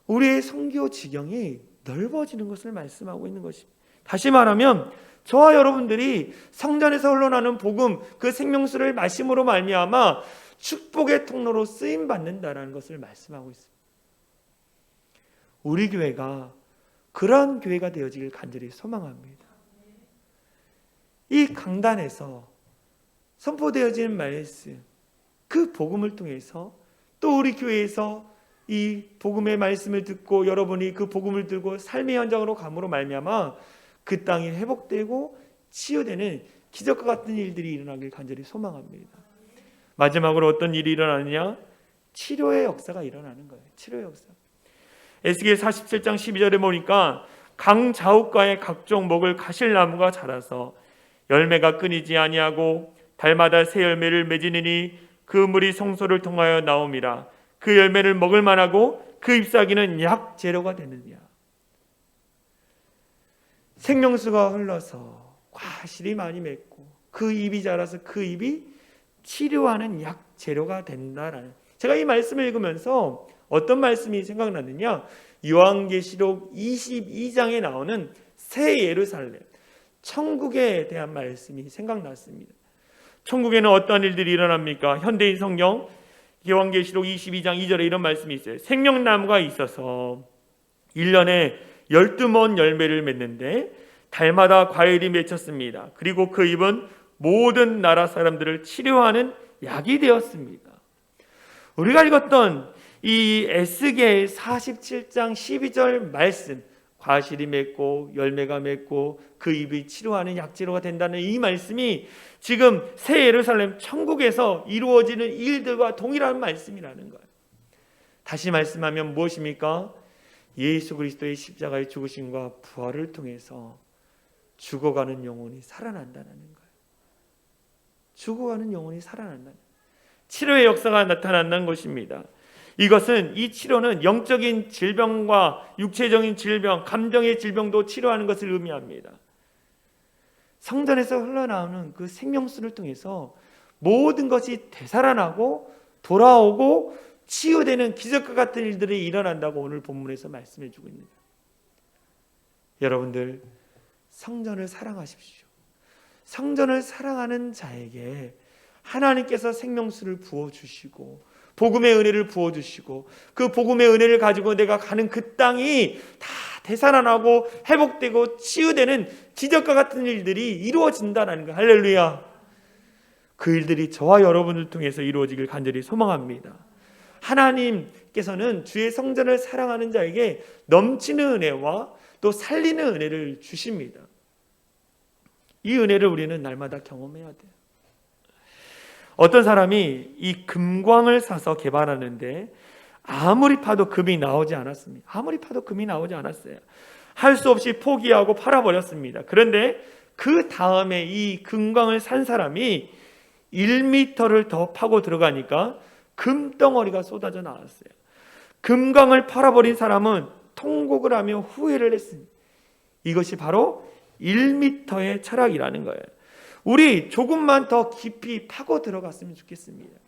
우리의 선교 지경이 넓어지는 것을 말씀하고 있는 것입니다. 다시 말하면 저와 여러분들이 성전에서 흘러나는 복음, 그 생명수를 마심으로 말미암아 축복의 통로로 쓰임 받는다라는 것을 말씀하고 있습니다. 우리 교회가 그러한 교회가 되어지길 간절히 소망합니다. 이 강단에서 선포되어지는 말씀, 그 복음을 통해서 또 우리 교회에서 이 복음의 말씀을 듣고 여러분이 그 복음을 들고 삶의 현장으로 감으로 말미암아 그 땅이 회복되고 치유되는 기적과 같은 일들이 일어나길 간절히 소망합니다. 마지막으로 어떤 일이 일어나느냐? 치료의 역사가 일어나는 거예요. 치료의 역사. 에스겔 47장 12절에 보니까 강 좌우가에 각종 먹을 가실나무가 자라서 열매가 끊이지 아니하고 달마다 새 열매를 맺으니 그 물이 성소를 통하여 나옴이라. 그 열매를 먹을 만하고 그 잎사귀는 약 재료가 되느냐. 생명수가 흘러서 과실이 많이 맺고 그 잎이 자라서 그 잎이 치료하는 약 재료가 된다라는. 제가 이 말씀을 읽으면서 어떤 말씀이 생각나느냐? 요한계시록 22장에 나오는 새 예루살렘, 천국에 대한 말씀이 생각났습니다. 천국에는 어떤 일들이 일어납니까? 현대인 성경 요한계시록 22장 2절에 이런 말씀이 있어요. 생명나무가 있어서 1년에 12번 열매를 맺는데 달마다 과일이 맺혔습니다. 그리고 그 잎은 모든 나라 사람들을 치료하는 약이 되었습니다. 우리가 읽었던 이 에스겔 47장 12절 말씀, 과실이 맺고 열매가 맺고 그 잎이 치료하는 약재료가 된다는 이 말씀이 지금 새 예루살렘 천국에서 이루어지는 일들과 동일한 말씀이라는 거예요. 다시 말씀하면 무엇입니까? 예수 그리스도의 십자가의 죽으심과 부활을 통해서 죽어가는 영혼이 살아난다는 거예요. 죽어가는 영혼이 살아난다는 거예요. 치료의 역사가 나타난다는 것입니다. 이것은 이 치료는 영적인 질병과 육체적인 질병, 감정의 질병도 치료하는 것을 의미합니다. 성전에서 흘러나오는 그 생명수를 통해서 모든 것이 되살아나고 돌아오고 치유되는 기적과 같은 일들이 일어난다고 오늘 본문에서 말씀해 주고 있습니다. 여러분들, 성전을 사랑하십시오. 성전을 사랑하는 자에게 하나님께서 생명수를 부어주시고 복음의 은혜를 부어주시고 그 복음의 은혜를 가지고 내가 가는 그 땅이 다 되살아나고 회복되고 치유되는 기적과 같은 일들이 이루어진다는 거. 할렐루야. 그 일들이 저와 여러분을 통해서 이루어지길 간절히 소망합니다. 하나님께서는 주의 성전을 사랑하는 자에게 넘치는 은혜와 또 살리는 은혜를 주십니다. 이 은혜를 우리는 날마다 경험해야 돼요. 어떤 사람이 이 금광을 사서 개발하는데 아무리 파도 금이 나오지 않았습니다. 아무리 파도 금이 나오지 않았어요. 할 수 없이 포기하고 팔아버렸습니다. 그런데 그 다음에 이 금광을 산 사람이 1m를 더 파고 들어가니까 금덩어리가 쏟아져 나왔어요. 금광을 팔아버린 사람은 통곡을 하며 후회를 했습니다. 이것이 바로 1m의 철학이라는 거예요. 우리 조금만 더 깊이 파고 들어갔으면 좋겠습니다.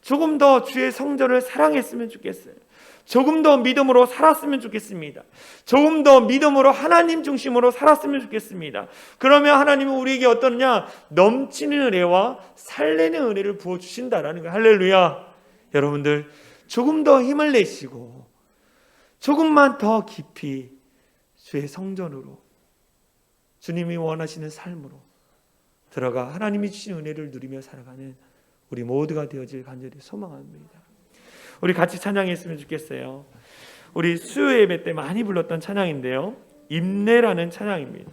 조금 더 주의 성전을 사랑했으면 좋겠어요. 조금 더 믿음으로 살았으면 좋겠습니다. 조금 더 믿음으로 하나님 중심으로 살았으면 좋겠습니다. 그러면 하나님은 우리에게 어떠냐? 넘치는 은혜와 살리는 은혜를 부어주신다라는 거예요. 할렐루야. 여러분들, 조금 더 힘을 내시고 조금만 더 깊이 주의 성전으로 주님이 원하시는 삶으로 들어가 하나님이 주신 은혜를 누리며 살아가는 우리 모두가 되어질 간절히 소망합니다. 우리 같이 찬양했으면 좋겠어요. 우리 수요 예배 때 많이 불렀던 찬양인데요, 임내라는 찬양입니다.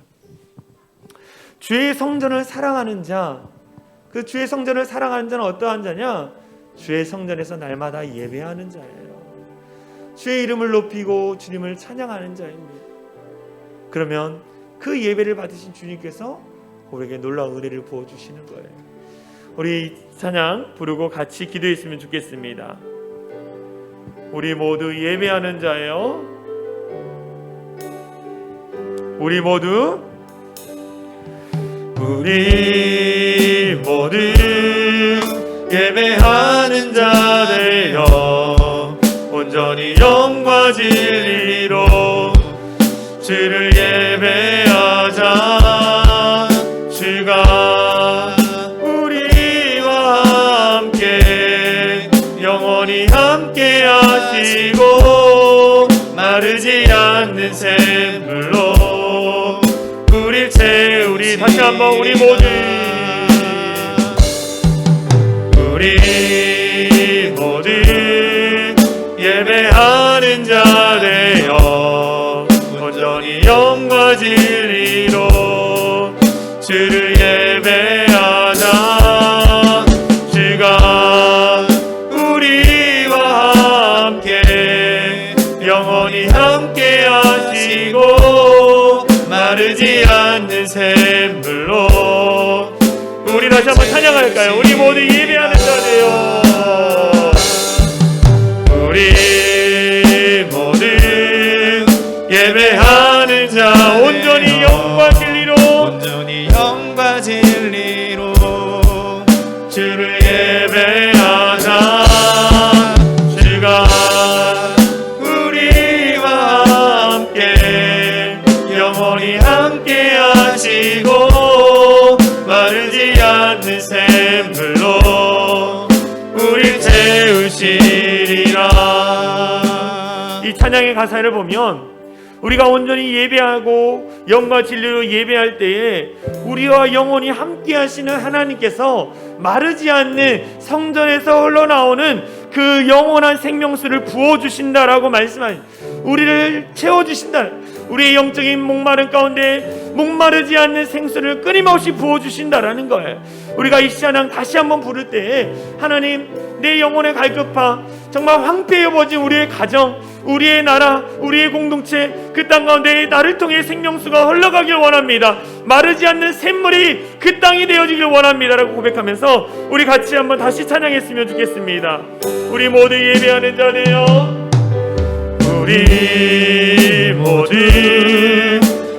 주의 성전을 사랑하는 자, 그 주의 성전을 사랑하는 자는 어떠한 자냐? 주의 성전에서 날마다 예배하는 자예요. 주의 이름을 높이고 주님을 찬양하는 자입니다. 그러면 그 예배를 받으신 주님께서 우리에게 놀라운 은혜를 부어주시는 거예요. 우리 찬양 부르고 같이 기도했으면 좋겠습니다. 우리 모두 예배하는 자예요. 우리 모두 예배하는 자되어 온전히 영과 진리로 주를 예배하자. 주가 우리와 함께 영원히 함께 하시고 마르지 않는 샘물로 우리 채우리. 다시 한번 우리 모두 예배하는 자 되어 온전히 영과 진리로 주를 예배하자. 주가 우리와 함께 영원히 함께 하시고 마르지 않는 샘물로 우리 다시 한번 찬양할까요? 우리 모두 예배하는 자 되어 우리 모두 예배하는 자 온전히 영과 진리로 주를 예배하자. 주가 우리와 함께 영원히 함께 하시고 마르지 않는 샘물로 우리 채우시리라. 이 찬양의 가사를 보면 우리가 온전히 예배하고 영과 진리로 예배할 때에 우리와 영원히 함께 하시는 하나님께서 마르지 않는 성전에서 흘러나오는 그 영원한 생명수를 부어주신다라고 말씀하십니다. 우리를 채워주신다. 우리의 영적인 목마른 가운데 목마르지 않는 생수를 끊임없이 부어주신다라는 거예요. 우리가 이 찬양 다시 한번 부를 때 하나님, 내 영혼의 갈급파, 정말 황폐해버진 우리의 가정, 우리의 나라, 우리의 공동체, 그 땅 가운데 나를 통해 생명수가 흘러가길 원합니다. 마르지 않는 샘물이 그 땅이 되어지길 원합니다 라고 고백하면서 우리 같이 한번 다시 찬양했으면 좋겠습니다. 우리 모두 예배하는 자네요. 우리 모두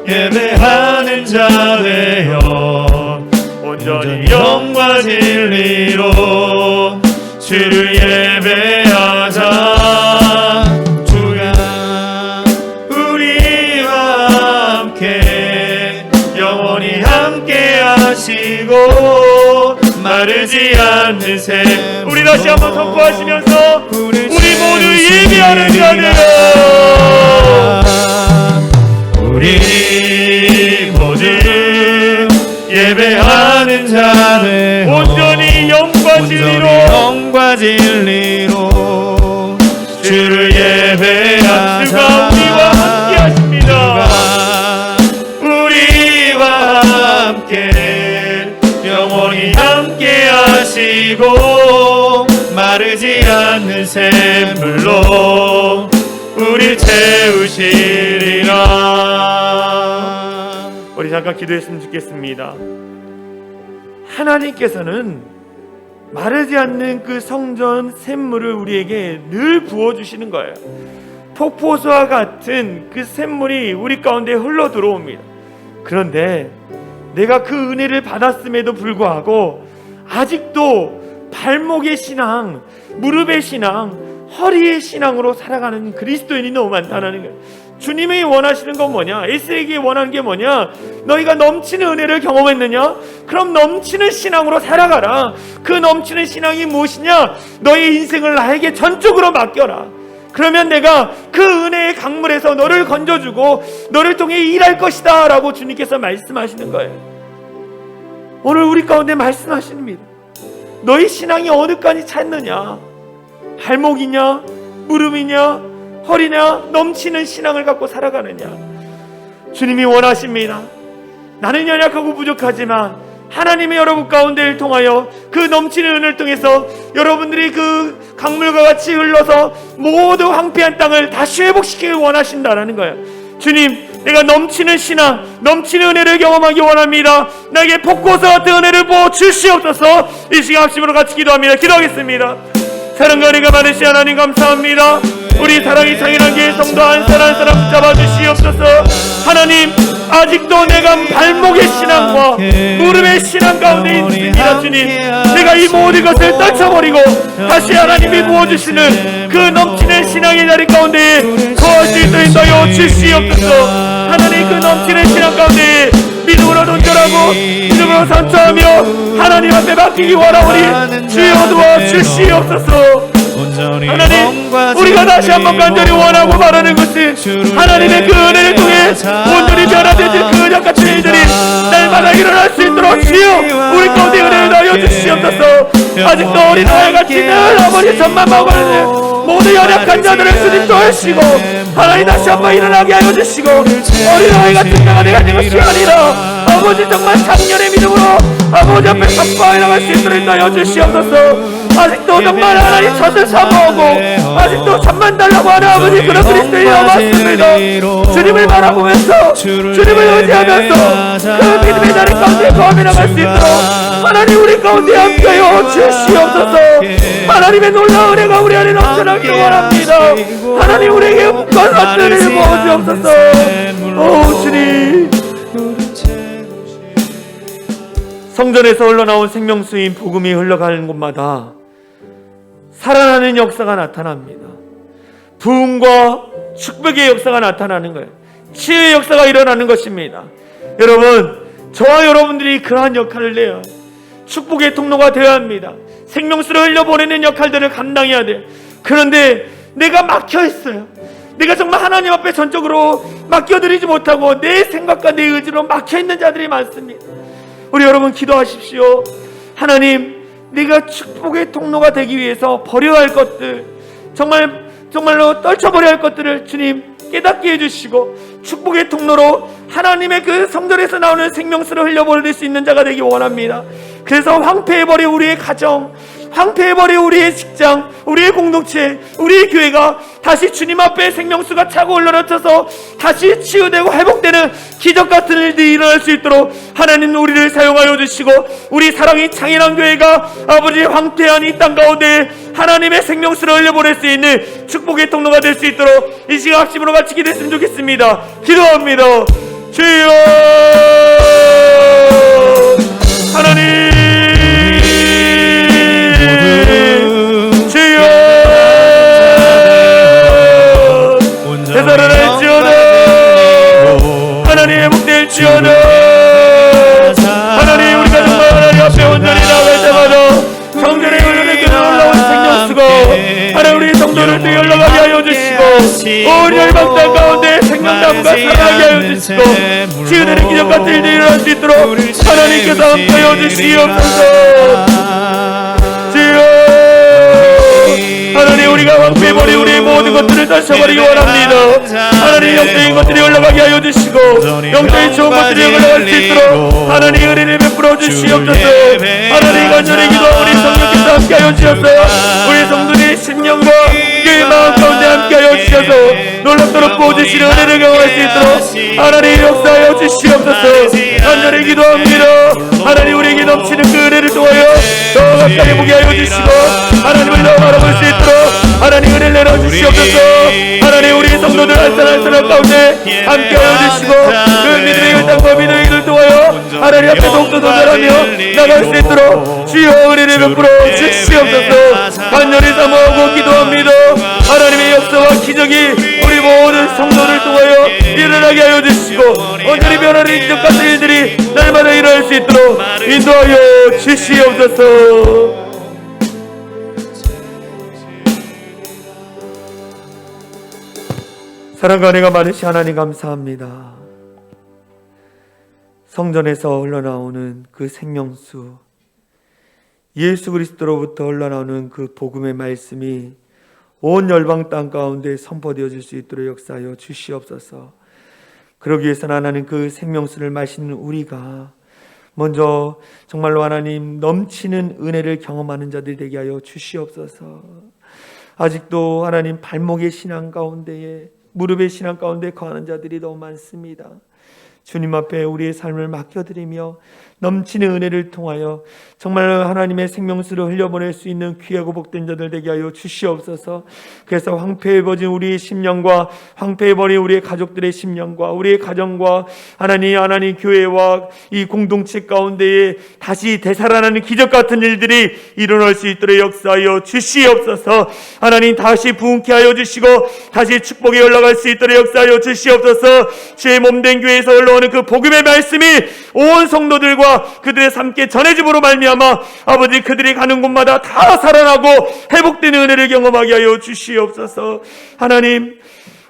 예배하는 자되어 온전히 영과 진리로 주를 예배하자. 함께 영원히 함께 하시고 마르지 않는 샘. 우리 다시 한번 선포하시면서 우리 모두 예배하는 자들아, 우리 모두 예배하는 자들 온전히 영과 진리로 주를 예배한 주가 우리와 함께 하십니다. 우리와 함께 영원히 함께 하시고 마르지 않는 샘물로 우리 채우시리라. 우리 잠깐 기도했으면 좋겠습니다. 하나님께서는 마르지 않는 그 성전 샘물을 우리에게 늘 부어주시는 거예요. 폭포수와 같은 그 샘물이 우리 가운데 흘러 들어옵니다. 그런데 내가 그 은혜를 받았음에도 불구하고 아직도 발목의 신앙, 무릎의 신앙, 허리의 신앙으로 살아가는 그리스도인이 너무 많다는 거예요. 주님이 원하시는 건 뭐냐? 에스에게 원하는 게 뭐냐? 너희가 넘치는 은혜를 경험했느냐? 그럼 넘치는 신앙으로 살아가라. 그 넘치는 신앙이 무엇이냐? 너희 인생을 나에게 전적으로 맡겨라. 그러면 내가 그 은혜의 강물에서 너를 건져주고 너를 통해 일할 것이다 라고 주님께서 말씀하시는 거예요. 오늘 우리 가운데 말씀하십니다. 너희 신앙이 어디까지 찼느냐? 발목이냐? 무릎이냐? 허리냐? 넘치는 신앙을 갖고 살아가느냐? 주님이 원하십니다. 나는 연약하고 부족하지만 하나님의 여러분 가운데를 통하여 그 넘치는 은혜를 통해서 여러분들이 그 강물과 같이 흘러서 모두 황폐한 땅을 다시 회복시키길 원하신다라는 거예요. 주님, 내가 넘치는 신앙, 넘치는 은혜를 경험하기 원합니다. 나에게 폭포수 같은 은혜를 부어 주시옵소서. 이 시간 합심으로 같이 기도합니다. 기도하겠습니다. 사랑과 은혜가 많으신 하나님 감사합니다. 우리 사랑이 창일한 교회 성도 한 사람 한 사람 붙잡아 주시옵소서. 하나님, 아직도 내가 발목의 신앙과 무릎의 신앙 가운데 있습니다. 주님, 내가 이 모든 것을 떨쳐버리고 다시 하나님이 부어주시는 그 넘치는 신앙의 자리 가운데 거할 수 있도록 인도하여 주시옵소서. 하나님, 그 넘치는 신앙 가운데 믿음으로 don절하고 믿음으로 선처하며 하나님 앞에 맡기기 원하오니 주여 도와 주시옵소서. 하나님, 우리가 다시 한번 간절히 원하고 바라는 것은 하나님의 그 은혜를 통해 온전히 변화되는 그 역같은 일들이 날마다 일어날 수 있도록 주여 우리 가운데 은혜를 더하여 주시옵소서. 아직도 어린 아이같이 늘 아버지 전만 먹으는 모두 연약한 자들을 주님 도우시고 하나님 다시 한번 일어나게 하여 주시고 어린 아이같은 자가 내가 되는 것이 아니라 아버지 정말 작년의 믿음으로 아버지 앞에 덮고 일어날 수 있도록 인도하여 주시옵소서. 아직도 정말 하나님 젖을 사모하고 아직도 잠만 달라고 하는 아버지 그런 그리스도인이 남았습니다. 주님을 바라보면서 주님을 의지하면서 그 믿음의 자리 가운데 거함해 나갈 수 있도록 하나님 우리 가운데 함께하여 주시옵소서. 하나님의 놀라운 은혜가 우리 안에 넘쳐나기를 원합니다. 하나님 우리에게 은권 같은 은혜를 부어주옵소서. 오 주님, 성전에서 흘러나온 생명수인 복음이 흘러가는 곳마다 살아나는 역사가 나타납니다. 부흥과 축복의 역사가 나타나는 거예요. 치유의 역사가 일어나는 것입니다. 여러분, 저와 여러분들이 그러한 역할을 내요. 축복의 통로가 되어야 합니다. 생명수를 흘려보내는 역할들을 감당해야 돼요. 그런데 내가 막혀있어요. 내가 정말 하나님 앞에 전적으로 맡겨드리지 못하고 내 생각과 내 의지로 막혀있는 자들이 많습니다. 우리 여러분 기도하십시오. 하나님, 내가 축복의 통로가 되기 위해서 버려야 할 것들, 정말로 떨쳐버려야 할 것들을 주님 깨닫게 해주시고 축복의 통로로 하나님의 그 성전에서 나오는 생명수를 흘려보낼 수 있는 자가 되기 원합니다. 그래서 황폐해버린 우리의 가정, 황폐해버린 우리의 직장, 우리의 공동체, 우리의 교회가 다시 주님 앞에 생명수가 차고 올라쳐서 다시 치유되고 회복되는 기적같은 일들이 일어날 수 있도록 하나님 우리를 사용하여 주시고 우리 사랑이 창일한 교회가 아버지 황폐한 이 땅 가운데 하나님의 생명수를 흘려보낼 수 있는 축복의 통로가 될 수 있도록 이 시간 합심으로 같이 기도했으면 좋겠습니다. 기도합니다. 주여 하나님, 주여 대사를 할지어다. 하나님 회복되어 될지어다. 하나님, 우리가 정말 하나님 앞에 온전히 나갈 때마다 성전에 흘러내게 올라온 생명수가 하나님 우리 성도를 또 연락하게 하여 주시고, 온 열방 땅 가운데 생명나무가 살아나게 하여 주시고, 치유되는 기적 같은 일들이 일어날 수 있도록 하나님께서 함께하여 주시옵소서. 주여, 하나님, 우리가 황폐해버린 우리의 모든 것들을 다셔버리기 원합니다. 하나님, 영적인 것들이 올라가게 하여 주시고, 영적인 좋은 것들이 올라갈 수 있도록 하나님 은혜를 베풀어 주시옵소서. 하나님, 간절히 기도하고 우리 성령께서 함께하여 주셔서 우리 성도들의 심령과 교회의 마음 가운데 함께하여 주셔서 놀랍도록 부어주시는 은혜를 경험할 수 있도록 하나님 역사하여 주시옵소서. 간절히 기도합니다. 하나님, 우리에게 넘치는 그 은혜를 통하여 더 가까이 보게 하여 주시고, 하나님을 더 바라볼 수 있도록 하나님 은혜를 내려 주시옵소서. 하나님, 우리 성도들 알뜰한 가운데 함께하여 주시고, 그 믿음의 땅과 믿음의 길을 통하여 하나님 앞에 더욱더 도전하며 나갈 수 있도록 주여 은혜를 베풀어 주시옵소서. 간절히 사모하고 기도합니다. 하나님의 역사와 기적이 우리 모든 성도를 통하여 일어나게 하여 주시고, 온전히 변화는 기적 같은 일들이 날마다 일어날 수 있도록 인도하여 주시옵소서. 사랑과 은혜가 많으신 하나님 감사합니다. 성전에서 흘러나오는 그 생명수, 예수 그리스도로부터 흘러나오는 그 복음의 말씀이 온 열방 땅 가운데 선포되어질 수 있도록 역사하여 주시옵소서. 그러기 위해서는 하나님 그 생명수를 마시는 우리가 먼저 정말로 하나님 넘치는 은혜를 경험하는 자들이 되게 하여 주시옵소서. 아직도 하나님 발목의 신앙 가운데에, 무릎의 신앙 가운데 거하는 자들이 너무 많습니다. 주님 앞에 우리의 삶을 맡겨드리며 넘치는 은혜를 통하여 정말 하나님의 생명수를 흘려보낼 수 있는 귀하고 복된 자들 되게 하여 주시옵소서. 그래서 황폐해버린 우리의 심령과 황폐해버린 우리의 가족들의 심령과 우리의 가정과 하나님 교회와 이 공동체 가운데에 다시 되살아나는 기적 같은 일들이 일어날 수 있도록 역사하여 주시옵소서. 하나님, 다시 부흥케 하여 주시고 다시 축복에 올라갈 수 있도록 역사하여 주시옵소서. 주의 몸된 교회에서 흘러오는 그 복음의 말씀이 온 성도들과 그들의 삶께 전해짐으로 말미암아 아버지 그들이 가는 곳마다 다 살아나고 회복되는 은혜를 경험하게 하여 주시옵소서. 하나님,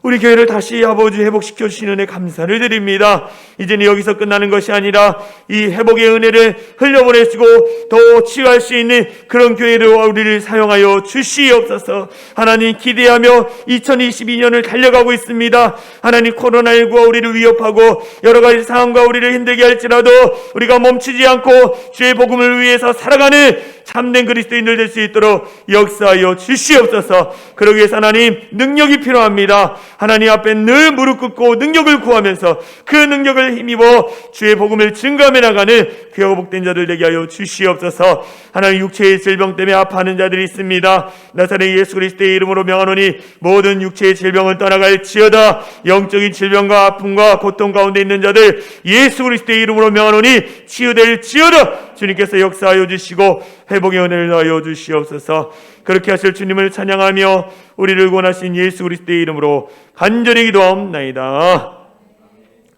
우리 교회를 다시 아버지 회복시켜 주시는 은혜 감사를 드립니다. 이제는 여기서 끝나는 것이 아니라 이 회복의 은혜를 흘려보내시고 더 치유할 수 있는 그런 교회로 우리를 사용하여 주시옵소서. 하나님, 기대하며 2022년을 달려가고 있습니다. 하나님, 코로나19가 우리를 위협하고 여러 가지 상황과 우리를 힘들게 할지라도 우리가 멈추지 않고 주의 복음을 위해서 살아가는 참된 그리스도인들 될 수 있도록 역사하여 주시옵소서. 그러기 위해서 하나님, 능력이 필요합니다. 하나님 앞에 늘 무릎 꿇고 능력을 구하면서 그 능력을 힘입어 주의 복음을 증거하며 나가는 귀하고 복된 자들 되게 하여 주시옵소서. 하나님, 육체의 질병 때문에 아파하는 자들이 있습니다. 나사렛 예수 그리스도의 이름으로 명하노니 모든 육체의 질병을 떠나갈지어다. 영적인 질병과 아픔과 고통 가운데 있는 자들 예수 그리스도의 이름으로 명하노니 치유될지어다. 주님께서 역사하여 주시고 회복의 은혜를 더하여 주시옵소서. 그렇게 하실 주님을 찬양하며 우리를 구원하신 예수 그리스도의 이름으로 간절히 기도하옵나이다.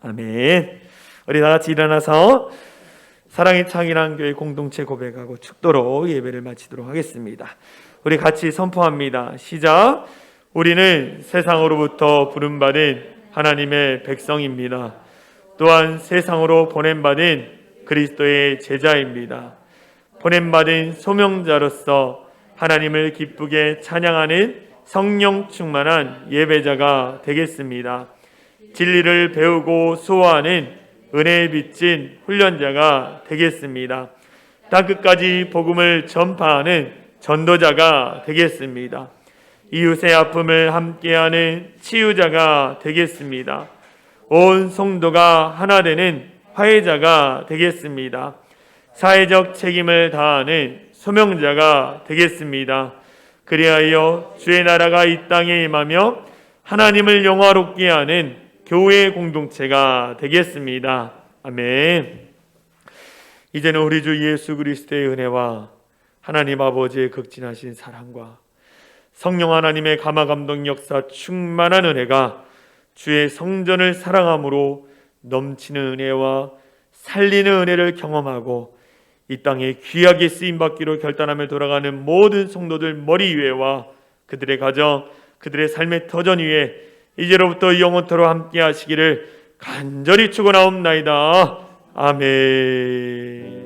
아멘. 우리 다같이 일어나서 사랑의 창이란 교회 공동체 고백하고 축도로 예배를 마치도록 하겠습니다. 우리 같이 선포합니다. 시작. 우리는 세상으로부터 부름받은 하나님의 백성입니다. 또한 세상으로 보냄받은 그리스도의 제자입니다. 보냄받은 소명자로서 하나님을 기쁘게 찬양하는 성령 충만한 예배자가 되겠습니다. 진리를 배우고 수호하는 은혜에 빚진 훈련자가 되겠습니다. 땅끝까지 복음을 전파하는 전도자가 되겠습니다. 이웃의 아픔을 함께하는 치유자가 되겠습니다. 온 성도가 하나 되는 화해자가 되겠습니다. 사회적 책임을 다하는 소명자가 되겠습니다. 그리하여 주의 나라가 이 땅에 임하며 하나님을 영화롭게 하는 교회 공동체가 되겠습니다. 아멘. 이제는 우리 주 예수 그리스도의 은혜와 하나님 아버지의 극진하신 사랑과 성령 하나님의 감화 감동 역사 충만한 은혜가 주의 성전을 사랑함으로 넘치는 은혜와 살리는 은혜를 경험하고 이 땅에 귀하게 쓰임받기로 결단하며 돌아가는 모든 성도들 머리 위에와 그들의 가정, 그들의 삶의 터전 위에 이제로부터 영원토록 함께 하시기를 간절히 축원하옵나이다. 아멘.